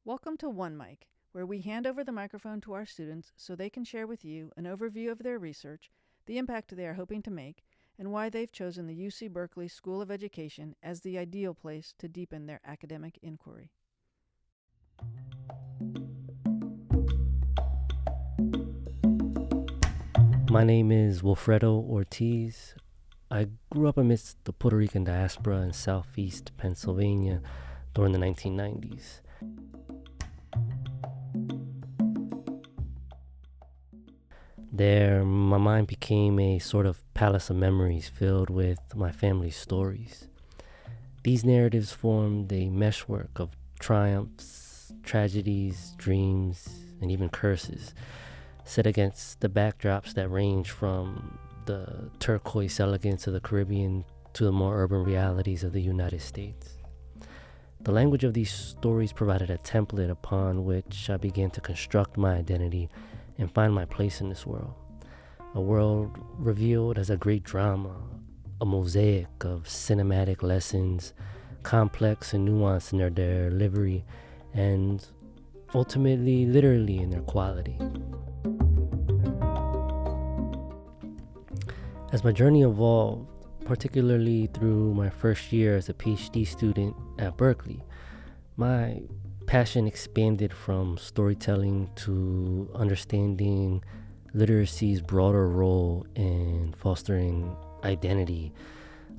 Welcome to One Mic, where we hand over the microphone to our students so they can share with you an overview of their research, the impact they are hoping to make, and why they've chosen the UC Berkeley School of Education as the ideal place to deepen their academic inquiry. My name is Wilfredo Ortiz. I grew up amidst the Puerto Rican diaspora in southeast Pennsylvania during the 1990s. There, my mind became a sort of palace of memories filled with my family's stories. These narratives formed a meshwork of triumphs, tragedies, dreams, and even curses, set against the backdrops that range from the turquoise elegance of the Caribbean to the more urban realities of the United States. The language of these stories provided a template upon which I began to construct my identity and find my place in this world. A world revealed as a great drama, a mosaic of cinematic lessons, complex and nuanced in their delivery, and ultimately, literally in their quality. As my journey evolved, particularly through my first year as a PhD student at Berkeley, my passion expanded from storytelling to understanding literacy's broader role in fostering identity,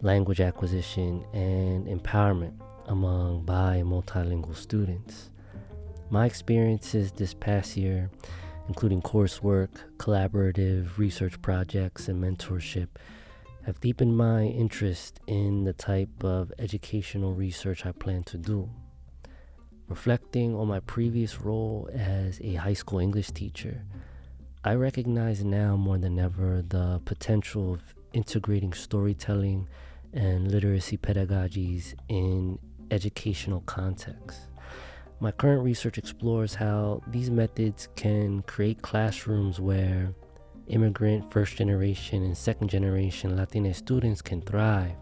language acquisition, and empowerment among bi- and multilingual students. My experiences this past year, including coursework, collaborative research projects, and mentorship, have deepened my interest in the type of educational research I plan to do. Reflecting on my previous role as a high school English teacher, I recognize now more than ever the potential of integrating storytelling and literacy pedagogies in educational contexts. My current research explores how these methods can create classrooms where immigrant first generation and second generation Latina students can thrive,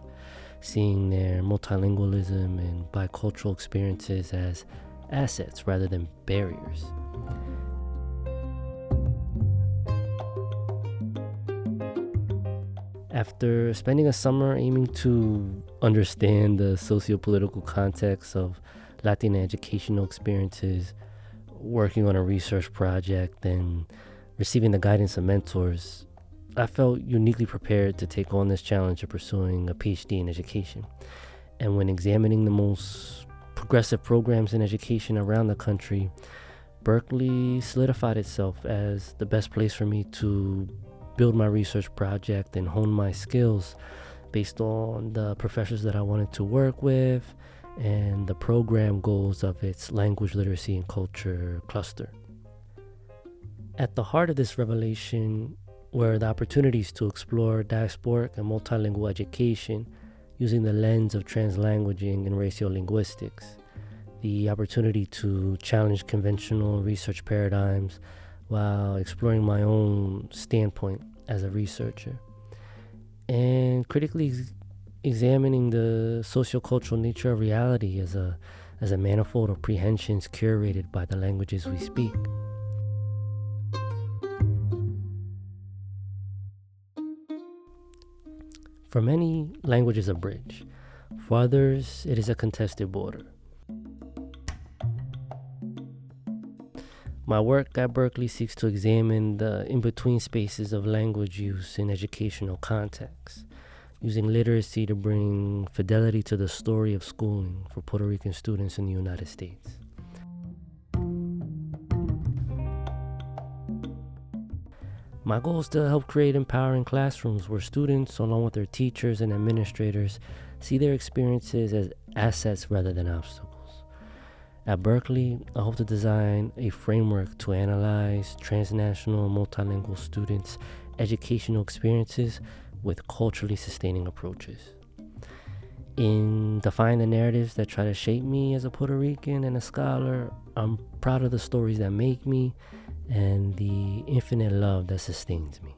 seeing their multilingualism and bicultural experiences as assets rather than barriers. After spending a summer aiming to understand the socio-political context of Latina educational experiences, working on a research project, and receiving the guidance of mentors, I felt uniquely prepared to take on this challenge of pursuing a PhD in education. And when examining the most progressive programs in education around the country, Berkeley solidified itself as the best place for me to build my research project and hone my skills based on the professors that I wanted to work with and the program goals of its language literacy and culture cluster. At the heart of this revelation were the opportunities to explore diasporic and multilingual education using the lens of translanguaging and radiolinguistics, the opportunity to challenge conventional research paradigms while exploring my own standpoint as a researcher, and critically examining the sociocultural nature of reality as a manifold of prehensions curated by the languages we speak. For many, language is a bridge. For others, it is a contested border. My work at Berkeley seeks to examine the in-between spaces of language use in educational contexts, using literacy to bring fidelity to the story of schooling for Puerto Rican students in the United States. My goal is to help create empowering classrooms where students, along with their teachers and administrators, see their experiences as assets rather than obstacles. At Berkeley, I hope to design a framework to analyze transnational and multilingual students' educational experiences with culturally sustaining approaches. In defining the narratives that try to shape me as a Puerto Rican and a scholar, I'm proud of the stories that make me and the infinite love that sustains me.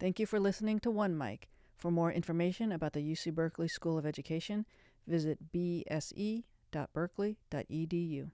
Thank you for listening to One Mic. For more information about the UC Berkeley School of Education, visit bse.berkeley.edu.